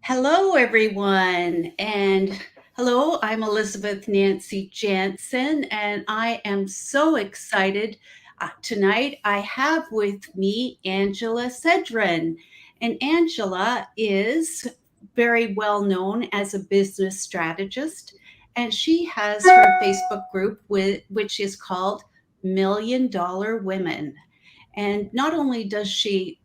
Hello, everyone. And hello, I'm Elizabeth Nancy Jansen, and I am so excited. Tonight, I have with me Angela Sedran. And Angela is very well known as a business strategist, and she has her Facebook group, which is called $1 Million Women. And not only does she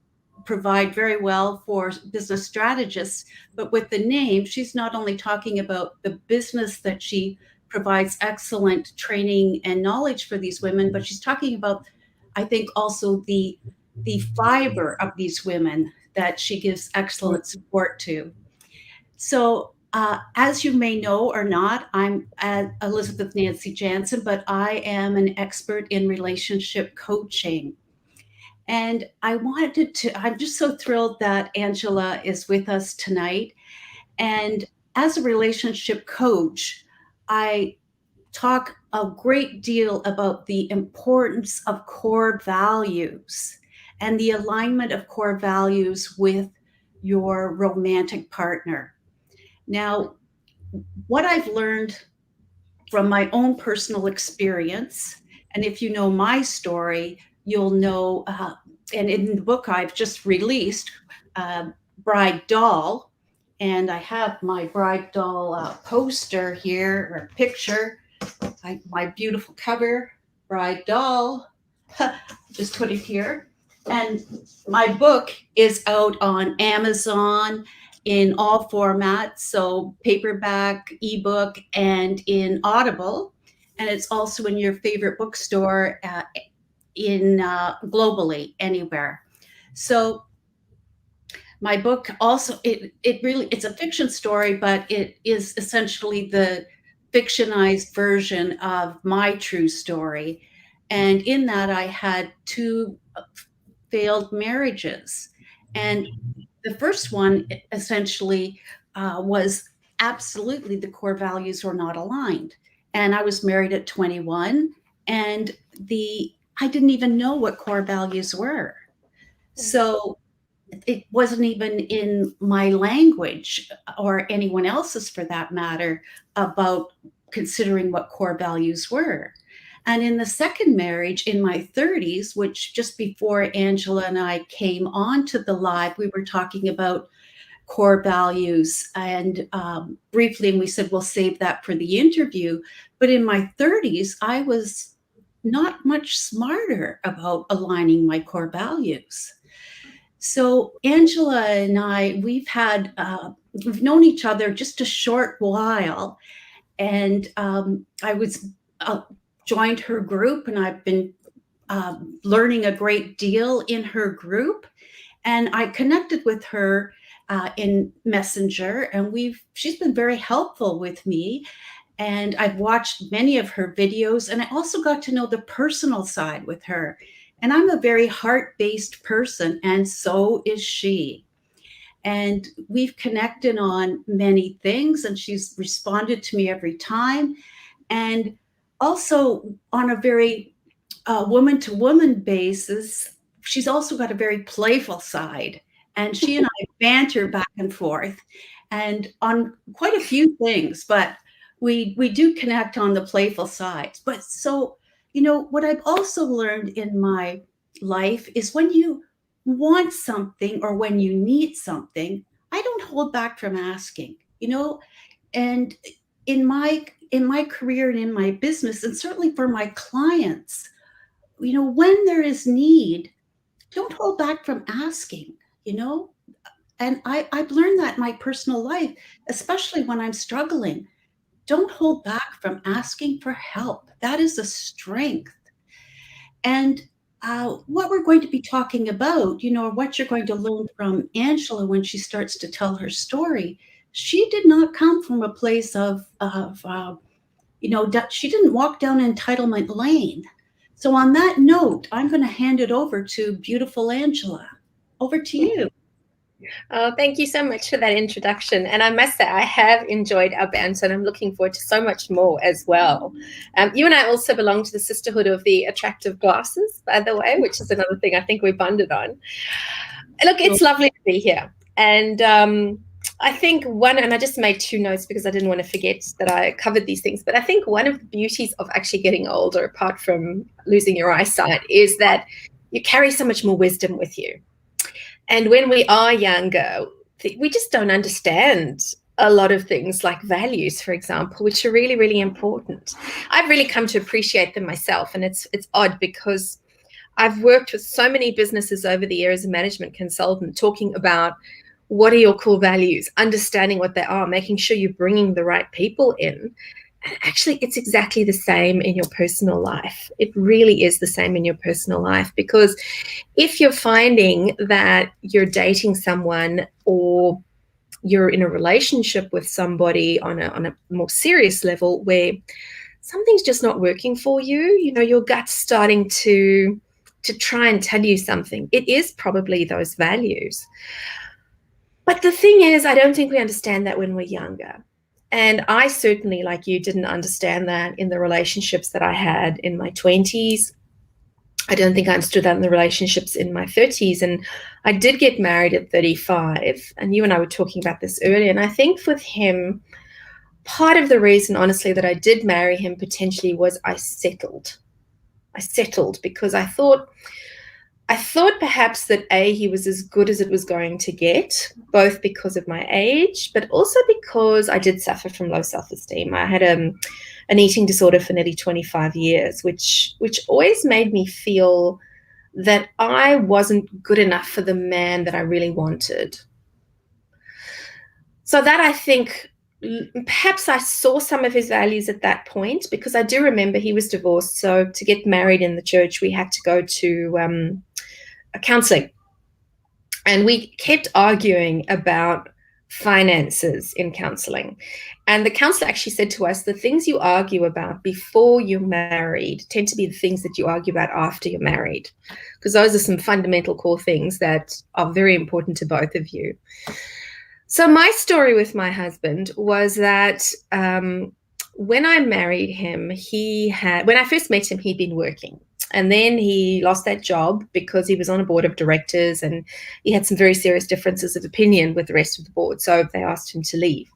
provide very well for business strategists, but with the name, she's not only talking about the business that she provides excellent training and knowledge for these women, but she's talking about, I think, also the fiber of these women that she gives excellent support to. So, as you may know or not, I'm Elizabeth Nancy Jansen, but I am an expert in relationship coaching. And I'm just so thrilled that Angela is with us tonight. And as a relationship coach, I talk a great deal about the importance of core values and the alignment of core values with your romantic partner. Now, what I've learned from my own personal experience, and if you know my story, you'll know, and in the book I've just released, uh, Bride Doll, and I have my Bride Doll poster here, or picture, my beautiful cover, Bride Doll, just put it here. And my book is out on Amazon in all formats, so paperback, ebook, and in Audible. And it's also in your favorite bookstore in globally anywhere. So my book also it's a fiction story, but it is essentially the fictionized version of my true story. And in that, I had two failed marriages. And the first one essentially was absolutely the core values were not aligned. And I was married at 21, and I didn't even know what core values were. So it wasn't even in my language or anyone else's for that matter about considering what core values were. And in the second marriage in my 30s, which just before Angela and I came on to the live, we were talking about core values and briefly, and we said we'll save that for the interview. But in my 30s, I was not much smarter about aligning my core values. So Angela and I, we've known each other just a short while, and I was joined her group, and I've been learning a great deal in her group. And I connected with her in Messenger, and she's been very helpful with me. And I've watched many of her videos, and I also got to know the personal side with her. And I'm a very heart-based person, and so is she. And we've connected on many things, and she's responded to me every time. And also on a very woman-to-woman basis, she's also got a very playful side. And she and I banter back and forth, and on quite a few things, but we do connect on the playful side. But so, what I've also learned in my life is when you want something or when you need something, I don't hold back from asking, and in my career and in my business, and certainly for my clients, when there is need, don't hold back from asking, you know? And I've learned that in my personal life, especially when I'm struggling. Don't hold back from asking for help. That is a strength. And what we're going to be talking about, or what you're going to learn from Angela when she starts to tell her story, she did not come from a place she didn't walk down entitlement lane. So on that note, I'm going to hand it over to beautiful Angela. Over to you. Oh, thank you so much for that introduction. And I must say, I have enjoyed our banter, and I'm looking forward to so much more as well. You and I also belong to the Sisterhood of the Attractive Glasses, by the way, which is another thing I think we bonded on. Look, it's lovely to be here. And I think one, and I just made 2 notes because I didn't want to forget that I covered these things, but I think one of the beauties of actually getting older, apart from losing your eyesight, is that you carry so much more wisdom with you. And when we are younger, we just don't understand a lot of things like values, for example, which are really, really important. I've really come to appreciate them myself. And it's odd because I've worked with so many businesses over the years as a management consultant, talking about what are your core values, understanding what they are, making sure you're bringing the right people in. And actually, it's exactly the same in your personal life. It really is the same in your personal life, because if you're finding that you're dating someone or you're in a relationship with somebody on a more serious level where something's just not working for you, your gut's starting to try and tell you something, it is probably those values. But the thing is, I don't think we understand that when we're younger. And I certainly, like you, didn't understand that in the relationships that I had in my 20s. I don't think I understood that in the relationships in my 30s. And I did get married at 35. And you and I were talking about this earlier. And I think with him, part of the reason, honestly, that I did marry him potentially was I settled. I settled because I thought perhaps that he was as good as it was going to get, both because of my age, but also because I did suffer from low self-esteem. I had an eating disorder for nearly 25 years, which always made me feel that I wasn't good enough for the man that I really wanted. So that, I think, perhaps I saw some of his values at that point, because I do remember he was divorced. So to get married in the church, we had to go to counseling, and we kept arguing about finances in counseling. And the counselor actually said to us, the things you argue about before you're married tend to be the things that you argue about after you're married, because those are some fundamental core things that are very important to both of you. So my story with my husband was that when I married him, when I first met him, he'd been working. And then he lost that job because he was on a board of directors and he had some very serious differences of opinion with the rest of the board. So they asked him to leave.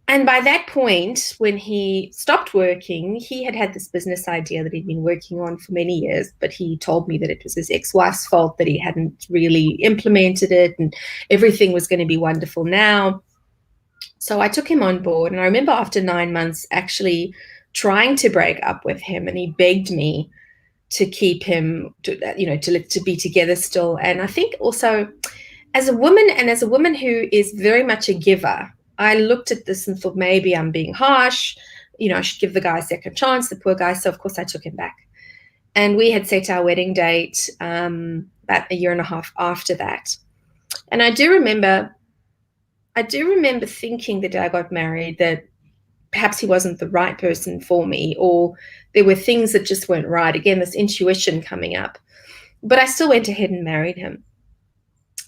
And by that point, when he stopped working, he had this business idea that he'd been working on for many years, but he told me that it was his ex-wife's fault that he hadn't really implemented it and everything was going to be wonderful now. So I took him on board. And I remember after 9 months actually trying to break up with him, and he begged me to keep him, to be together still. And I think also as a woman, and as a woman who is very much a giver, I looked at this and thought maybe I'm being harsh. I should give the guy a second chance, the poor guy. So of course I took him back. And we had set our wedding date about a year and a half after that. And I do remember thinking the day I got married that perhaps he wasn't the right person for me, or there were things that just weren't right. Again, this intuition coming up. But I still went ahead and married him.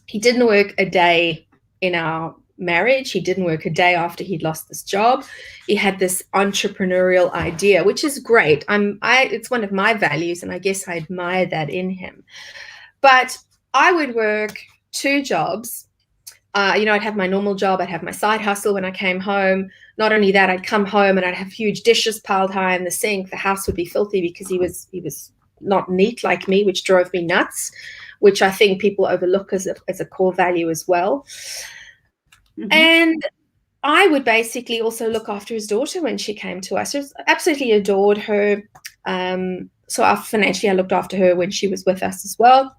He didn't work a day in our marriage. He didn't work a day after he'd lost this job. He had this entrepreneurial idea, which is great. It's one of my values, and I guess I admire that in him. But I would work 2 jobs. I'd have my normal job. I'd have my side hustle when I came home. Not only that, I'd come home and I'd have huge dishes piled high in the sink. The house would be filthy because he was not neat like me, which drove me nuts, which I think people overlook as a core value as well. Mm-hmm. And I would basically also look after his daughter when she came to us. I absolutely adored her. So financially, I looked after her when she was with us as well.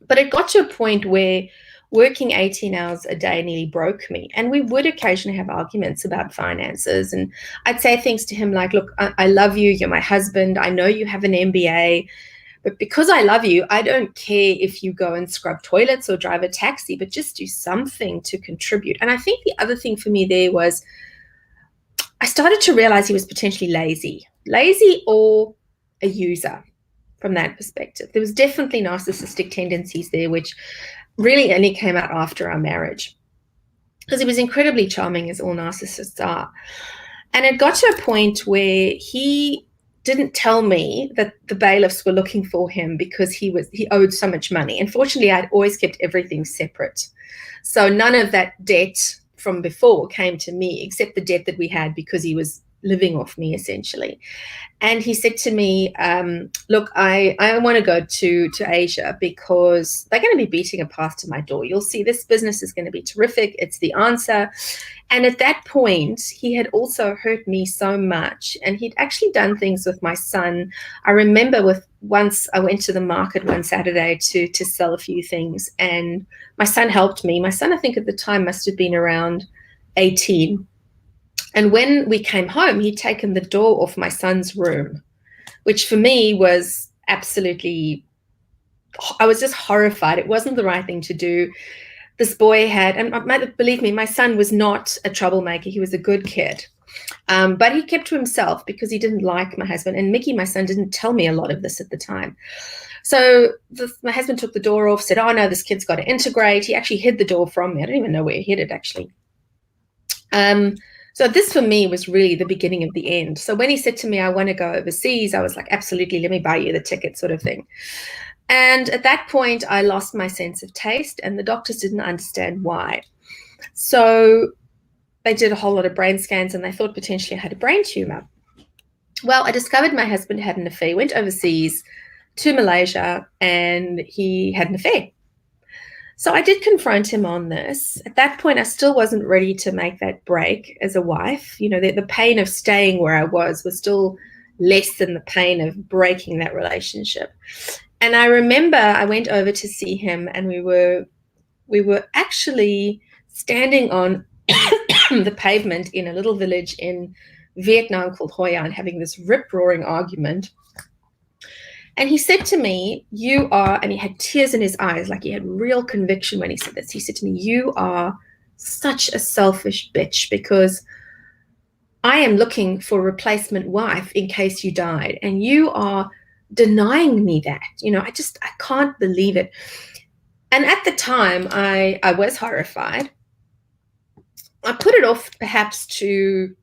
But it got to a point where working 18 hours a day nearly broke me. And we would occasionally have arguments about finances. And I'd say things to him like, look, I love you. You're my husband. I know you have an MBA. But because I love you, I don't care if you go and scrub toilets or drive a taxi, but just do something to contribute. And I think the other thing for me there was I started to realize he was potentially lazy or a user from that perspective. There was definitely narcissistic tendencies there, which really only came out after our marriage, because he was incredibly charming, as all narcissists are. And it got to a point where he didn't tell me that the bailiffs were looking for him because he owed so much money. Unfortunately, I'd always kept everything separate. So none of that debt from before came to me, except the debt that we had because he was living off me, essentially. And he said to me, look, I want to go to Asia because they're going to be beating a path to my door. You'll see, this business is going to be terrific. It's the answer. And at that point, he had also hurt me so much. And he'd actually done things with my son. I remember once I went to the market one Saturday to sell a few things. And my son helped me. My son, I think at the time, must have been around 18. And when we came home, he'd taken the door off my son's room, which for me was absolutely, I was just horrified. It wasn't the right thing to do. This boy had, and believe me, my son was not a troublemaker. He was a good kid. But he kept to himself because he didn't like my husband. And Mickey, my son, didn't tell me a lot of this at the time. So my husband took the door off, said, oh, no, this kid's got to integrate. He actually hid the door from me. I don't even know where he hid it, actually. So this for me was really the beginning of the end. So when he said to me, I want to go overseas, I was like, absolutely, let me buy you the ticket, sort of thing. And at that point, I lost my sense of taste, and the doctors didn't understand why. So they did a whole lot of brain scans, and they thought potentially I had a brain tumor. Well, I discovered my husband had an affair, went overseas to Malaysia, and he had an affair. So I did confront him on this. At that point, I still wasn't ready to make that break as a wife. You know, the pain of staying where I was still less than the pain of breaking that relationship. And I remember I went over to see him, and we were actually standing on the pavement in a little village in Vietnam called Hoi An, having this rip-roaring argument. And he said to me, you are, and he had tears in his eyes, like he had real conviction when he said this. He said to me, you are such a selfish bitch because I am looking for a replacement wife in case you died. And you are denying me that. You know, I can't believe it. And at the time, I was horrified. I put it off perhaps to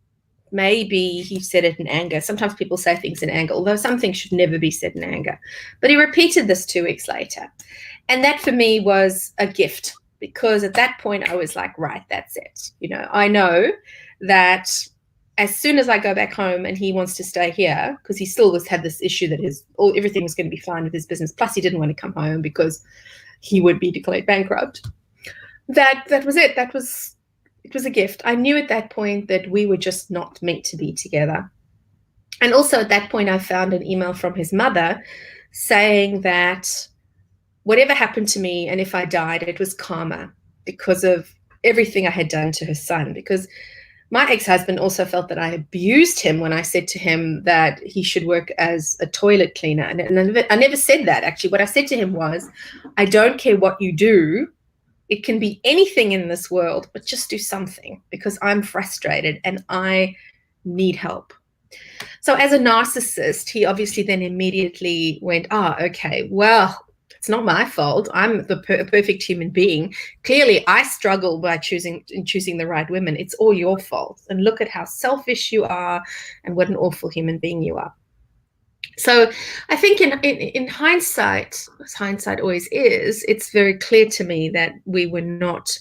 maybe he said it in anger. Sometimes people say things in anger, although some things should never be said in anger. But he repeated this 2 weeks later. And that for me was a gift because at that point I was like, right, that's it. You know, I know that as soon as I go back home and he wants to stay here, because he still had this issue that everything was going to be fine with his business. Plus he didn't want to come home because he would be declared bankrupt. That was it. It was a gift. I knew at that point that we were just not meant to be together. And also at that point, I found an email from his mother saying that whatever happened to me, and if I died, it was karma because of everything I had done to her son. Because my ex-husband also felt that I abused him when I said to him that he should work as a toilet cleaner. And I never said that, actually. What I said to him was, I don't care what you do. It can be anything in this world, but just do something because I'm frustrated and I need help. So as a narcissist, he obviously then immediately went, okay, well, it's not my fault. I'm the perfect human being. Clearly, I struggle by choosing the right women. It's all your fault. And look at how selfish you are and what an awful human being you are. So I think in hindsight, as hindsight always is, it's very clear to me that we were not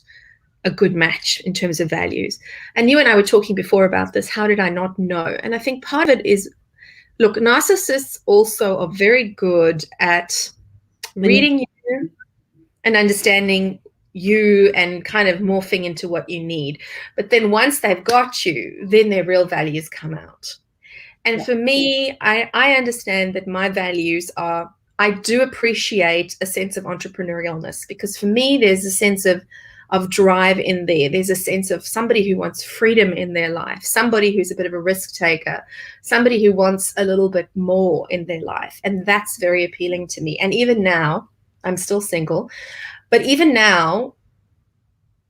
a good match in terms of values. And you and I were talking before about this. How did I not know? And I think part of it is, look, narcissists also are very good at reading you and understanding you and kind of morphing into what you need. But then once they've got you, then their real values come out. And for me, I understand that my values are, I do appreciate a sense of entrepreneurialness because for me, there's a sense of drive in there. There's a sense of somebody who wants freedom in their life, somebody who's a bit of a risk taker, somebody who wants a little bit more in their life. And that's very appealing to me. And even now, I'm still single, but even now,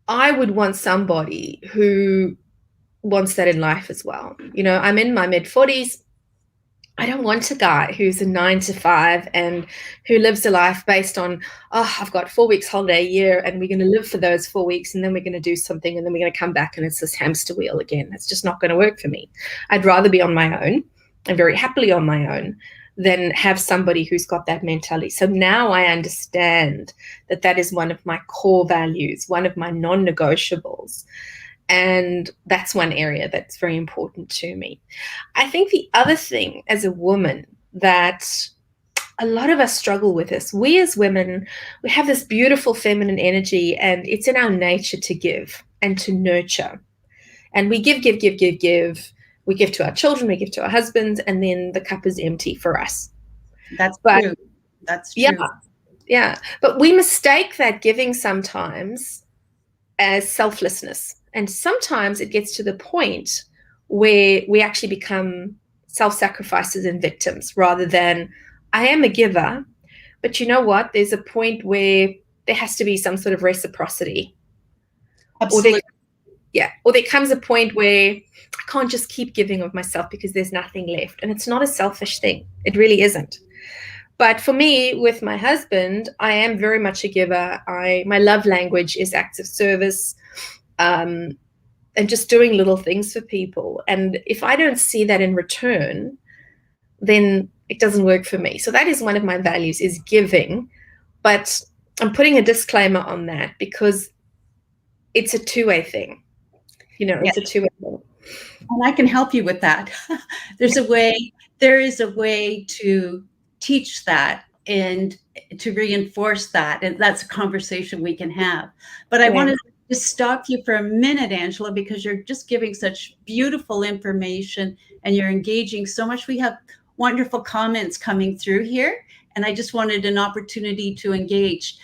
I would want somebody who wants that in life as well. You know, I'm in my mid-40s. I don't want a guy who's a 9-to-5 and who lives a life based on, I've got 4 weeks holiday a year and we're going to live for those 4 weeks and then we're going to do something and then we're going to come back and it's this hamster wheel again. It's just not going to work for me. I'd rather be on my own. and very happily on my own than have somebody who's got that mentality. So now I understand that that is one of my core values, one of my non-negotiables. And that's one area that's very important to me. I think the other thing as a woman that a lot of us struggle with this, we as women, we have this beautiful feminine energy, and it's in our nature to give and to nurture. And we give, give, give, give, give. We give to our children, we give to our husbands, and then the cup is empty for us. That's But true. That's yeah, true. yeah. But we mistake that giving sometimes as selflessness. And sometimes it gets to the point where we actually become self-sacrificers and victims rather than, I am a giver, but you know what? There's a point where there has to be some sort of reciprocity. Absolutely. Or there comes a point where I can't just keep giving of myself because there's nothing left. And it's not a selfish thing. It really isn't. But for me, with my husband, I am very much a giver. My love language is acts of service, and just doing little things for people. And if I don't see that in return, then it doesn't work for me. So that is one of my values, is giving. But I'm putting a disclaimer on that because it's a two-way thing. It's a two-way thing. And I can help you with that. There is a way to teach that and to reinforce that. And that's a conversation we can have. But I wanted to just stop you for a minute, Angela, because you're just giving such beautiful information and you're engaging so much. We have wonderful comments coming through here, and I just wanted an opportunity to engage.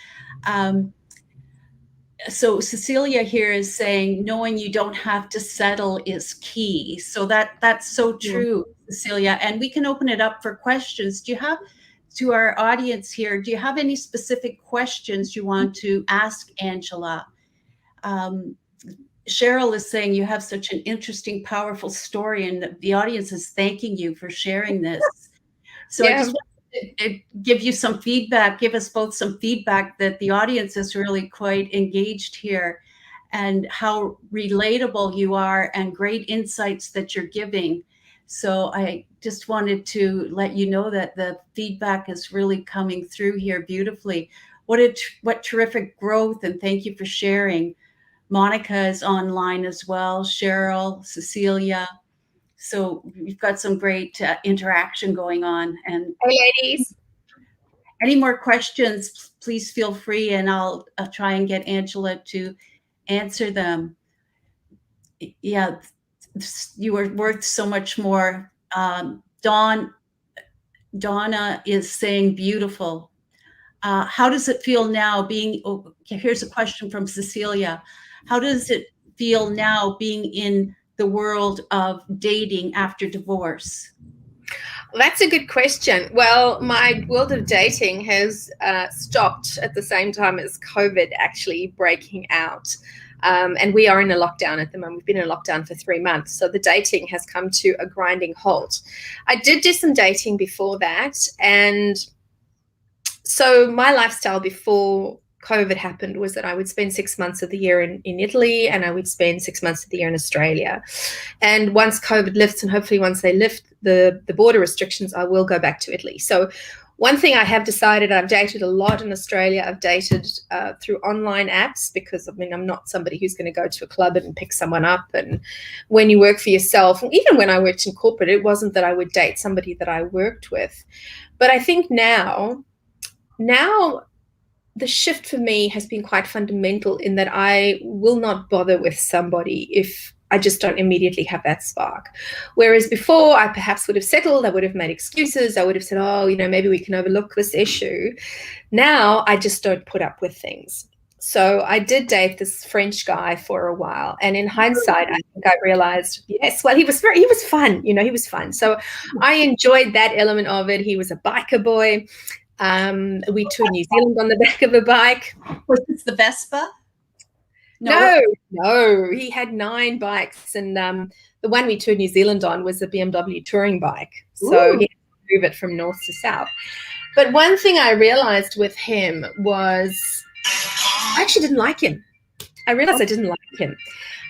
So Cecilia here is saying, knowing you don't have to settle is key. So that's so true, Cecilia. And we can open it up for questions. Do you have, to our audience here, do you have any specific questions you want to ask Angela? Cheryl is saying you have such an interesting, powerful story, and the audience is thanking you for sharing this. So I just want to give you some feedback, give us both some feedback that the audience is really quite engaged here, and how relatable you are and great insights that you're giving. So I just wanted to let you know that the feedback is really coming through here beautifully. What terrific growth, and thank you for sharing. Monica is online as well, Cheryl, Cecilia. So we've got some great interaction going on. And hey, ladies, any more questions, please feel free, and I'll try and get Angela to answer them. Yeah, you are worth so much more. Donna is saying beautiful. How does it feel now being, here's a question from Cecilia. How does it feel now being in the world of dating after divorce? That's a good question. Well, my world of dating has stopped at the same time as COVID actually breaking out. And we are in a lockdown at the moment. We've been in a lockdown for 3 months. So the dating has come to a grinding halt. I did do some dating before that. And so my lifestyle before COVID happened was that I would spend 6 months of the year in Italy, and I would spend 6 months of the year in Australia. And once COVID lifts, and hopefully once they lift the border restrictions, I will go back to Italy. So one thing I have decided, I've dated a lot in Australia. I've dated through online apps because, I'm not somebody who's going to go to a club and pick someone up. And when you work for yourself, even when I worked in corporate, it wasn't that I would date somebody that I worked with. But I think now the shift for me has been quite fundamental in that I will not bother with somebody if I just don't immediately have that spark. Whereas before, I perhaps would have settled, I would have made excuses, I would have said, maybe we can overlook this issue. Now I just don't put up with things. So I did date this French guy for a while, and in hindsight, I think I realized, yes, well, he was fun, he was fun. So I enjoyed that element of it. He was a biker boy. We toured New Zealand on the back of a bike. Was this the Vespa? No, he had 9 bikes, and the one we toured New Zealand on was a BMW touring bike. So he had to move it from north to south. But one thing I realized with him was I actually didn't like him. I realized I didn't like him.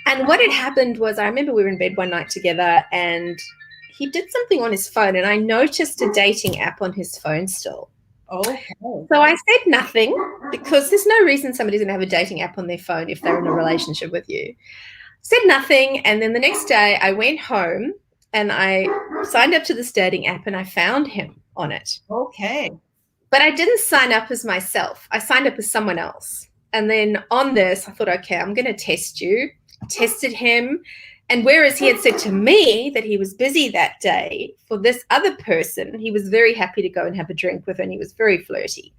And what had happened was, I remember we were in bed one night together, and he did something on his phone, and I noticed a dating app on his phone still. Okay. So I said nothing, because there's no reason somebody's going to have a dating app on their phone if they're in a relationship with you. Said nothing, and then the next day I went home and I signed up to this dating app, and I found him on it. Okay. But I didn't sign up as myself. I signed up as someone else. And then on this, I thought, okay, I'm going to test you. I tested him. And whereas he had said to me that he was busy that day, for this other person, he was very happy to go and have a drink with her, and he was very flirty.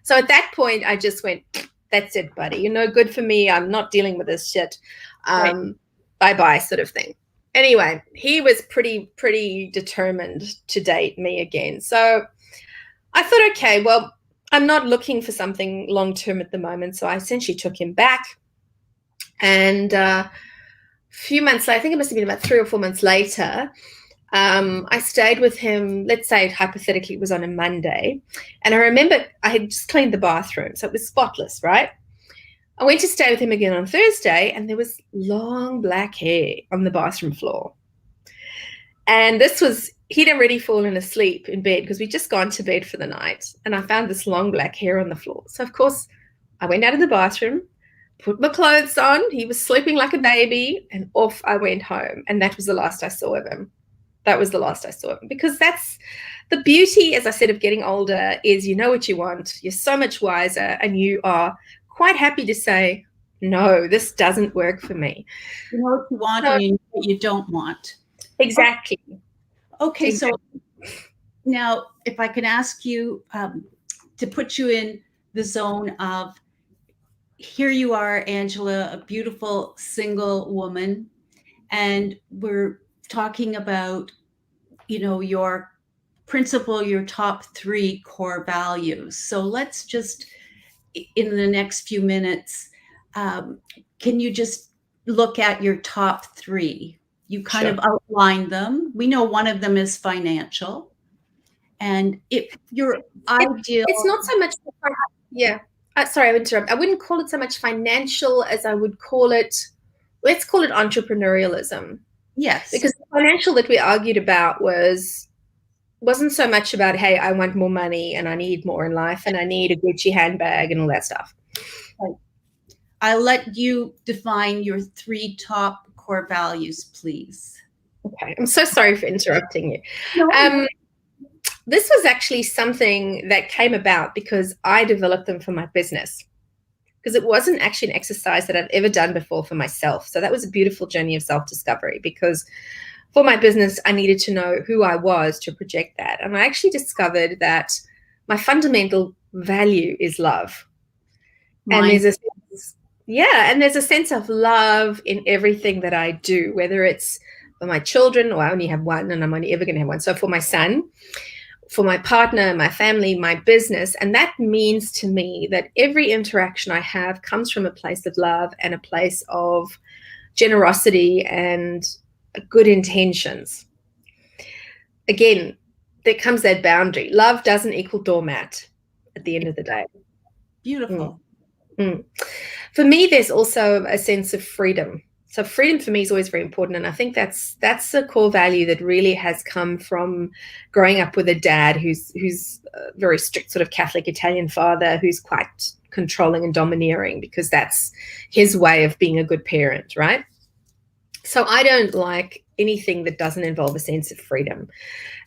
So at that point, I just went, that's it, buddy. You're no good for me. I'm not dealing with this shit. Bye-bye sort of thing. Anyway, he was pretty determined to date me again. So I thought, okay, well, I'm not looking for something long-term at the moment. So I essentially took him back. And a few months later, I think it must have been about 3 or 4 months later, I stayed with him. Let's say hypothetically it was on a Monday. And I remember I had just cleaned the bathroom, so it was spotless, right? I went to stay with him again on Thursday, and there was long black hair on the bathroom floor. And this was, he'd already fallen asleep in bed because we'd just gone to bed for the night. And I found this long black hair on the floor. So, of course, I went out of the bathroom, put my clothes on. He was sleeping like a baby, and off I went home. And that was the last I saw of him. That was the last I saw of him, because that's the beauty, as I said, of getting older, is you know what you want. You're so much wiser, and you are quite happy to say, no, this doesn't work for me. You know what you want, and you know what you don't want. Exactly. Okay, so now if I can ask you to put you in the zone of, here you are, Angela, a beautiful single woman, and we're talking about, you know, your principle, your top 3 core values. So let's just, in the next few minutes, can you just look at your top 3? You kind of outline them. We know one of them is financial. And if your ideal... It's not so much, yeah. Sorry, I would interrupt. I wouldn't call it so much financial as I would call it, let's call it entrepreneurialism. Yes. Because the financial that we argued about wasn't so much about, hey, I want more money and I need more in life and I need a Gucci handbag and all that stuff. Right. I'll let you define your 3 top core values, please. Okay. I'm so sorry for interrupting you. No. This was actually something that came about because I developed them for my business, because it wasn't actually an exercise that I've ever done before for myself. So that was a beautiful journey of self-discovery, because for my business, I needed to know who I was to project that. And I actually discovered that my fundamental value is love. And there's a sense of love in everything that I do, whether it's for my children, or I only have one and I'm only ever going to have one. So for my son, for my partner, my family, my business. And that means to me that every interaction I have comes from a place of love and a place of generosity and good intentions. Again, there comes that boundary. Love doesn't equal doormat at the end of the day. Beautiful. For me, there's also a sense of freedom. So freedom for me is always very important. And I think that's a core value that really has come from growing up with a dad who's a very strict sort of Catholic Italian father, who's quite controlling and domineering, because that's his way of being a good parent, right? So I don't like anything that doesn't involve a sense of freedom.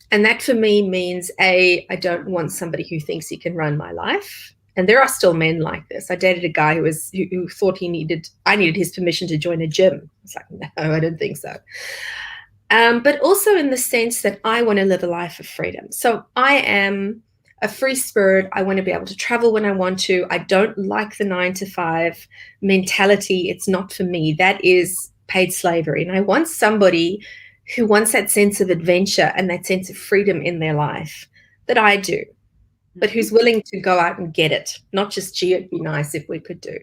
And that for me means, I don't want somebody who thinks he can run my life. And there are still men like this. I dated a guy who thought I needed his permission to join a gym. It's like, no, I don't think so. But also in the sense that I want to live a life of freedom. So I am a free spirit. I want to be able to travel when I want to. I don't like the 9-to-5 mentality. It's not for me. That is paid slavery. And I want somebody who wants that sense of adventure and that sense of freedom in their life that I do, but who's willing to go out and get it, not just, gee, it'd be nice if we could do.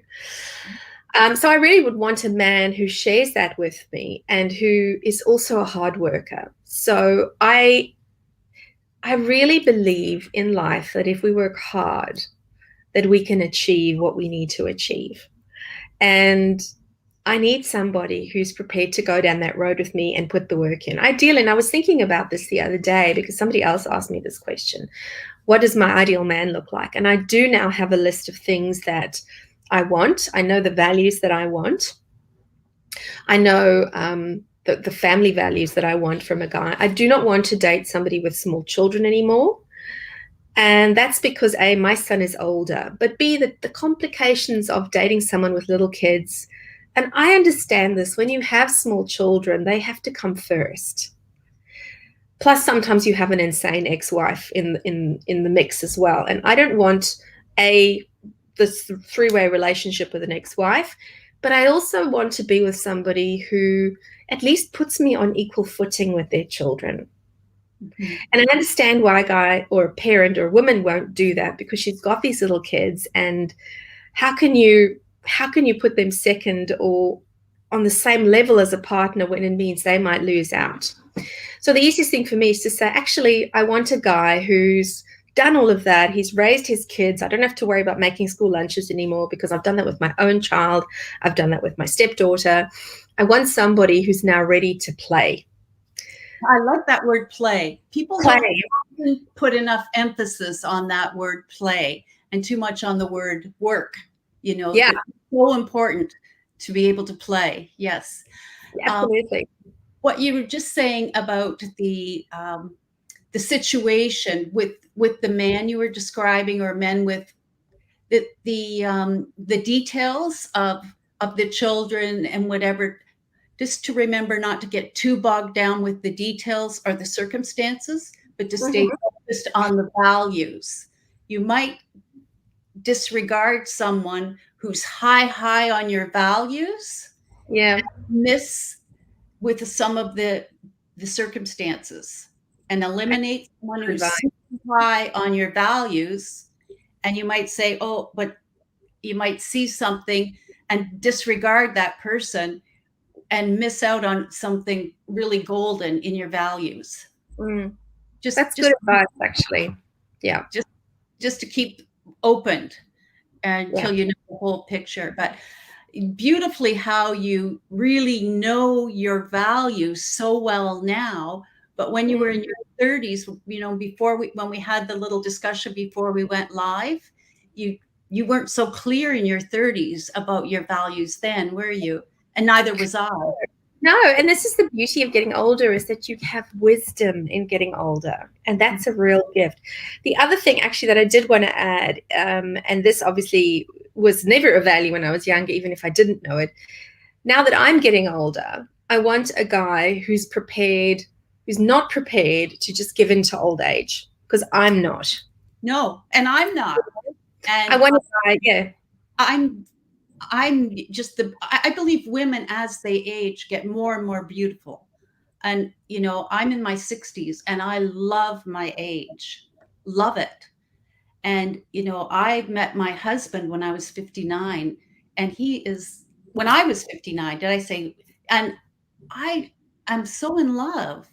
So I really would want a man who shares that with me and who is also a hard worker. So I really believe in life that if we work hard, that we can achieve what we need to achieve. And I need somebody who's prepared to go down that road with me and put the work in. Ideally, and I was thinking about this the other day because somebody else asked me this question. What does my ideal man look like? And I do now have a list of things that I want. I know the values that I want. I know the family values that I want from a guy. I do not want to date somebody with small children anymore. And that's because A, my son is older, but B, the complications of dating someone with little kids. And I understand this. When you have small children, they have to come first. Plus, sometimes you have an insane ex-wife in the mix as well. And I don't want this three-way relationship with an ex-wife, but I also want to be with somebody who at least puts me on equal footing with their children. Mm-hmm. And I understand why a guy or a parent or a woman won't do that, because she's got these little kids, and how can you put them second or on the same level as a partner when it means they might lose out? So the easiest thing for me is to say, actually, I want a guy who's done all of that. He's raised his kids. I don't have to worry about making school lunches anymore because I've done that with my own child. I've done that with my stepdaughter. I want somebody who's now ready to play. I love that word play. People don't put enough emphasis on that word play and too much on the word work. You know, yeah, it's so important to be able to play. Yes. Absolutely. What you were just saying about the situation with the man you were describing, or men with the details of the children and whatever, just to remember not to get too bogged down with the details or the circumstances, but to stay focused on the values. You might disregard someone who's high on your values, miss with some of the circumstances, and eliminate someone who's high on your values. And you might say, oh, but you might see something and disregard that person and miss out on something really golden in your values. That's good advice, actually. Yeah. Just to keep open until you know the whole picture. But beautifully how you really know your values so well now. But when you were in your 30s, you know, when we had the little discussion before we went live, you weren't so clear in your 30s about your values then, were you? And neither was I. No, and this is the beauty of getting older, is that you have wisdom in getting older, and that's a real gift. The other thing, actually, that I did want to add, and this obviously was never a value when I was younger, even if I didn't know it. Now that I'm getting older, I want a guy who's not prepared to just give in to old age, because I'm not. No, and I'm not. And I want a guy, I'm just I believe women as they age get more and more beautiful. And, you know, I'm in my 60s and I love my age, love it. And, you know, I met my husband when I was 59, and when I was 59, did I say, and I'm so in love.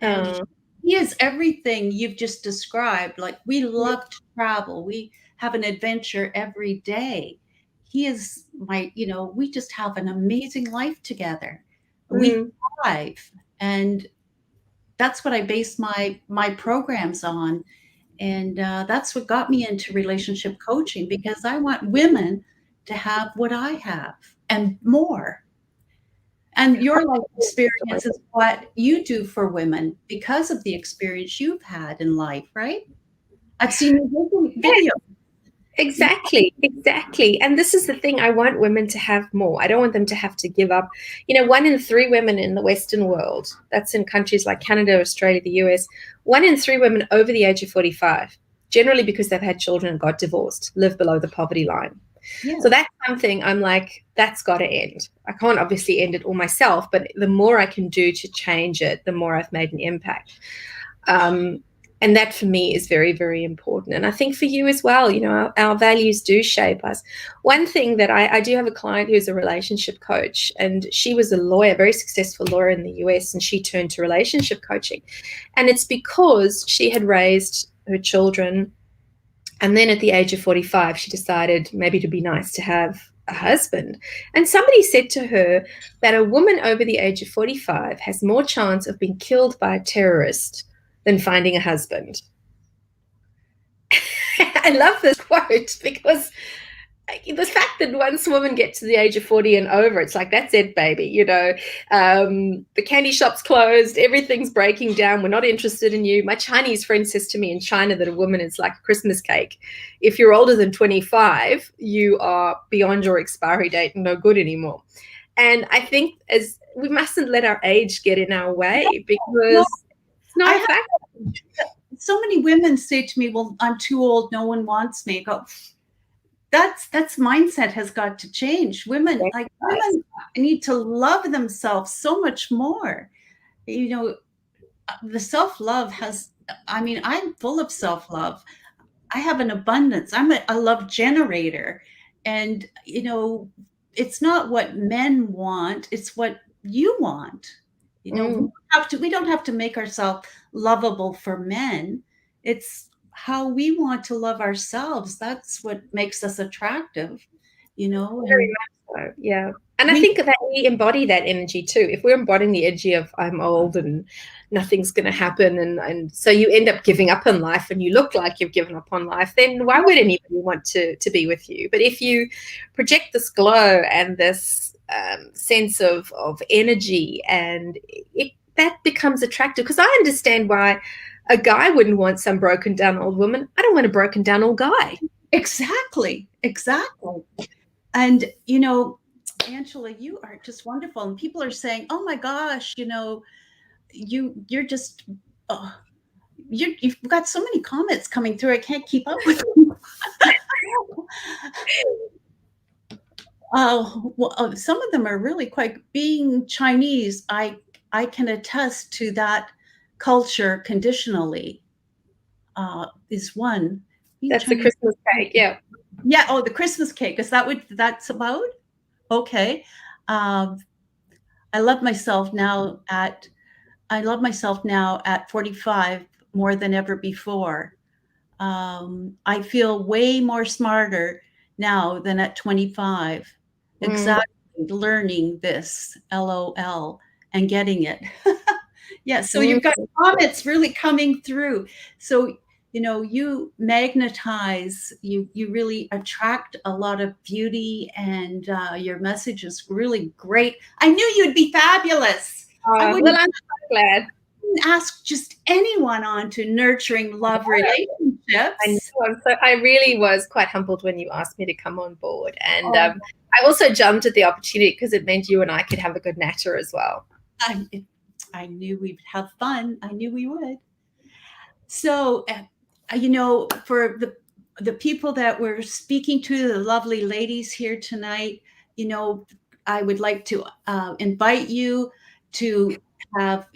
And he is everything you've just described. Like, we love to travel. We have an adventure every day. He is we just have an amazing life together. We thrive. And that's what I base my programs on. And that's what got me into relationship coaching, because I want women to have what I have and more. And your life experience is what you do for women because of the experience you've had in life, right? I've seen your video. Exactly. And this is the thing. I want women to have more. I don't want them to have to give up. You know, 1 in 3 women in the Western world, that's in countries like Canada, Australia, the US, 1 in 3 women over the age of 45, generally because they've had children and got divorced, live below the poverty line. Yeah. So that's something I'm like, that's got to end. I can't obviously end it all myself, but the more I can do to change it, the more I've made an impact. And that for me is very, very important. And I think for you as well, you know, our values do shape us. One thing that I do have a client who's a relationship coach, and she was a lawyer, very successful lawyer in the US, and she turned to relationship coaching. And it's because she had raised her children. And then at the age of 45, she decided maybe it'd be nice to have a husband. And somebody said to her that a woman over the age of 45 has more chance of being killed by a terrorist than finding a husband. I love this quote because the fact that once women get to the age of 40 and over, it's like, that's it, baby. The candy shop's closed, everything's breaking down, we're not interested in you. My Chinese friend says to me in China that a woman is like a Christmas cake. If you're older than 25, you are beyond your expiry date and no good anymore. And I think as we mustn't let our age get in our way, because it's not a fact. So many women say to me, well, I'm too old, no one wants me. I go, that's mindset has got to change. Women need to love themselves so much more. The self-love I'm full of self-love. I have an abundance. I'm a love generator. And, it's not what men want. It's what you want. We don't have to make ourselves lovable for men. It's how we want to love ourselves. That's what makes us attractive, Very much so, yeah. And I think that we embody that energy too. If we're embodying the energy of I'm old and nothing's going to happen, and so you end up giving up on life and you look like you've given up on life, then why would anybody want to be with you? But if you project this glow and this sense of energy, and that becomes attractive, because I understand why a guy wouldn't want some broken down old woman. I don't want a broken down old guy. Exactly. And, Angela, you are just wonderful. And people are saying, oh my gosh, you're just, you've got so many comments coming through. I can't keep up with them. Some of them are really quite, being Chinese, I can attest to that culture conditionally, is one. That's the Christmas cake, yeah. Yeah. Oh, the Christmas cake. Is that what that's about? Okay. I love myself now at 45 more than ever before. I feel way more smarter now than at 25. Exactly. Learning this, LOL, and getting it. Yeah. So you've got comments really coming through. So, you magnetize, you really attract a lot of beauty, and your message is really great. I knew you'd be fabulous. I'm so glad. Ask just anyone on to nurturing love relationships. I really was quite humbled when you asked me to come on board. And I also jumped at the opportunity because it meant you and I could have a good natter as well. I knew we'd have fun. I knew we would. So, for the people that we're speaking to, the lovely ladies here tonight, I would like to invite you to have,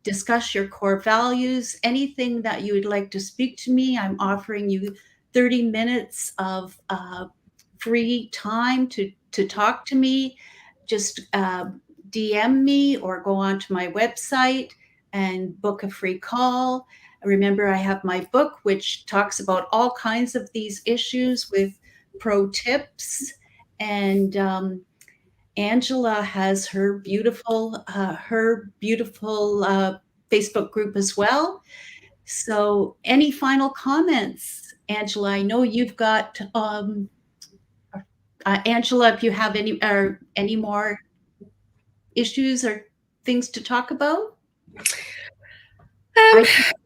discuss your core values, anything that you would like to speak to me. I'm offering you 30 minutes of free time to talk to me. Just DM me or go onto my website and book a free call. Remember, I have my book, which talks about all kinds of these issues with pro tips. And Angela has her beautiful Facebook group as well. So any final comments, Angela? I know you've got, Angela, if you have any more issues or things to talk about?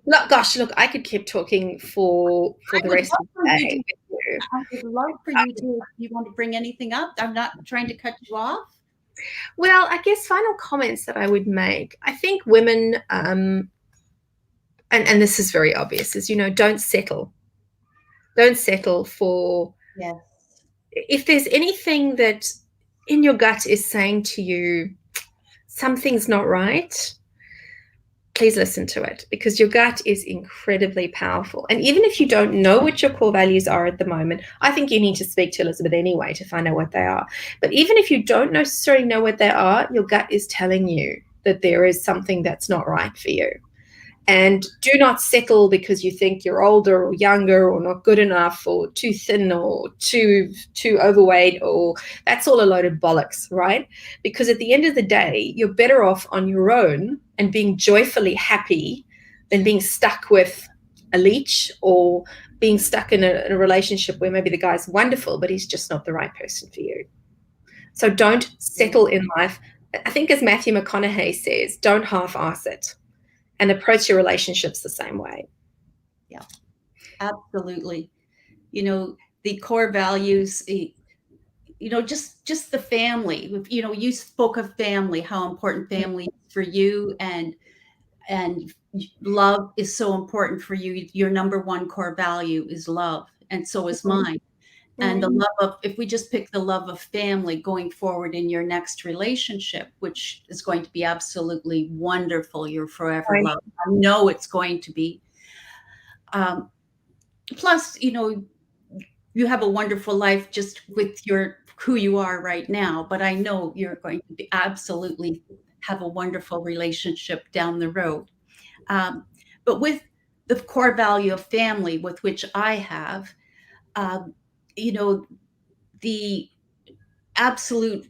Look, I could keep talking for the rest of the day. I would love for you to, if you want to bring anything up. I'm not trying to cut you off. Well, I guess final comments that I would make. I think women, and this is very obvious, is, don't settle. Don't settle for, yes. If there's anything that in your gut is saying to you, something's not right, please listen to it, because your gut is incredibly powerful. And even if you don't know what your core values are at the moment, I think you need to speak to Elizabeth anyway to find out what they are. But even if you don't necessarily know what they are, your gut is telling you that there is something that's not right for you. And do not settle because you think you're older or younger or not good enough or too thin or too overweight, or that's all a load of bollocks, right? Because at the end of the day, you're better off on your own and being joyfully happy than being stuck with a leech or being stuck in a relationship where maybe the guy's wonderful, but he's just not the right person for you. So don't settle in life. I think as Matthew McConaughey says, don't half-ass it. And approach your relationships the same way. Yeah, absolutely. The core values, just the family. You spoke of family, how important family is for you, and love is so important for you. Your number one core value is love, and so is mine. And the love of, if we just pick the love of family going forward in your next relationship, which is going to be absolutely wonderful, you're forever loved. I know it's going to be. Plus, you have a wonderful life just with who you are right now, but I know you're going to be absolutely have a wonderful relationship down the road. But with the core value of family, with which I have, the absolute,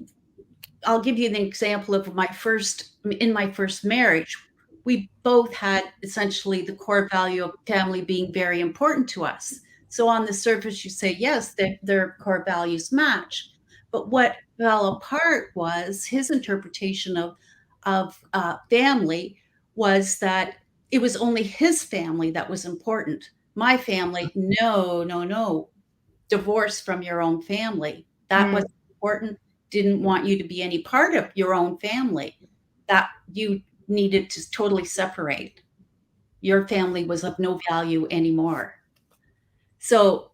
I'll give you an example of in my first marriage. We both had essentially the core value of family being very important to us. So on the surface, you say, yes, their core values match. But what fell apart was his interpretation of family was that it was only his family that was important. My family, no. Divorce from your own family. That was important. Didn't want you to be any part of your own family. That you needed to totally separate. Your family was of no value anymore. So,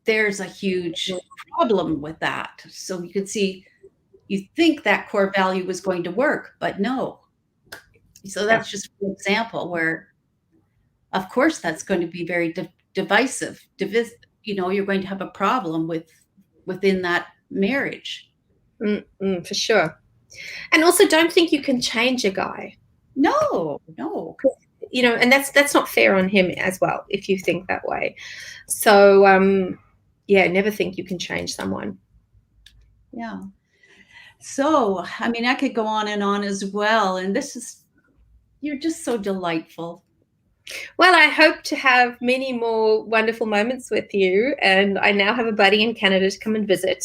there's a huge problem with that. So you could see, you think that core value was going to work, but no. So that's just an example where, of course, that's going to be very divisive. You're going to have a problem within that marriage. For sure. And also, don't think you can change a guy. No. And that's not fair on him as well, if you think that way. So, never think you can change someone. Yeah. So, I could go on and on as well. And you're just so delightful. Well, I hope to have many more wonderful moments with you. And I now have a buddy in Canada to come and visit.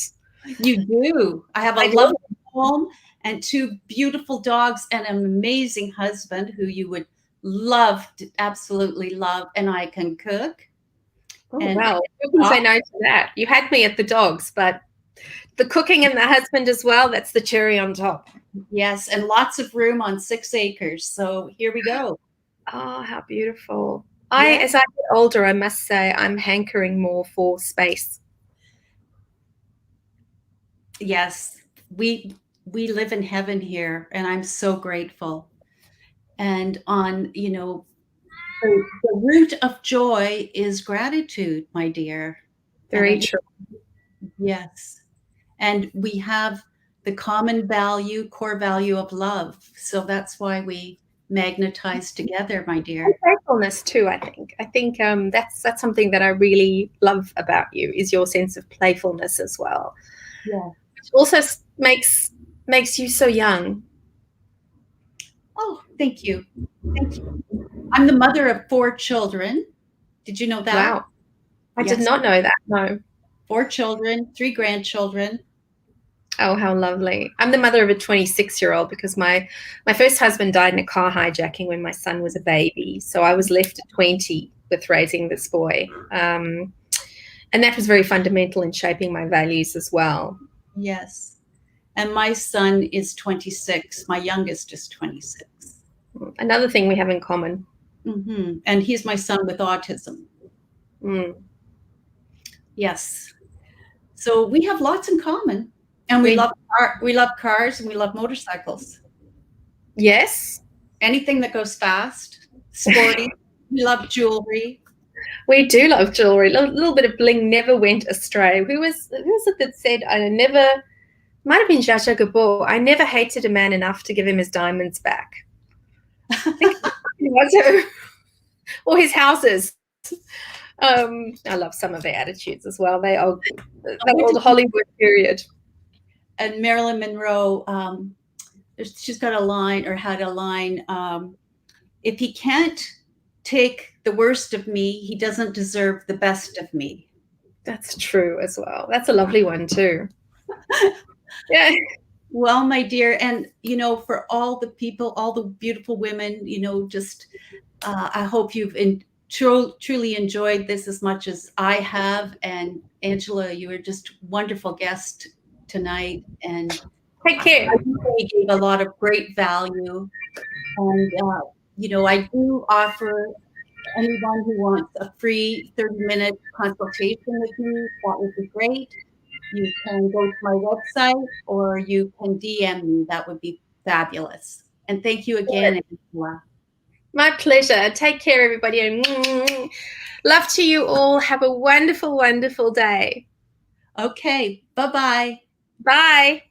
You do. I have a lovely home and 2 beautiful dogs and an amazing husband who you would absolutely love. And I can cook. Oh, wow. You can say no to that. You had me at the dogs, but the cooking and the husband as well, that's the cherry on top. Yes, and lots of room on 6 acres. So here we go. Oh, how beautiful. As I get older, I must say I'm hankering more for space. Yes, we live in heaven here, and I'm so grateful. And the root of joy is gratitude, my dear. Very true. Yes. And we have the common value, core value of love. So that's why we magnetize together, my dear. And playfulness too, I think. I think that's something that I really love about you, is your sense of playfulness as well. Yeah. Which also makes you so young. Oh, thank you. Thank you. I'm the mother of 4 children. Did you know that? Wow. I did not know that, no. 4 children, 3 grandchildren. Oh, how lovely. I'm the mother of a 26-year-old because my first husband died in a car hijacking when my son was a baby. So I was left at 20 with raising this boy. And that was very fundamental in shaping my values as well. Yes. And my son is 26. My youngest is 26. Another thing we have in common. Mm-hmm. And he's my son with autism. Yes. So we have lots in common. And we love cars and we love motorcycles. Yes. Anything that goes fast, sporty. We love jewelry. We do love jewelry. A little bit of bling never went astray. Who was it that said, might have been Zsa Zsa Gabor, I never hated a man enough to give him his diamonds back. I think he was, or his houses. I love some of their attitudes as well. They are that old Hollywood period. And Marilyn Monroe, she's got a line, or had a line, if he can't take the worst of me, he doesn't deserve the best of me. That's true as well. That's a lovely one too. Yeah. Well, my dear, and for all the people, all the beautiful women, just I hope you've truly enjoyed this as much as I have. And Angela, you were just a wonderful guest tonight, and Take care. I think you gave a lot of great value. And I do offer anyone who wants a free 30-minute consultation with me, that would be great. You can go to my website, or you can DM me. That would be fabulous. And thank you again, Angela. My pleasure. Take care, everybody. And love to you all. Have a wonderful, wonderful day. Okay. Bye-bye. Bye.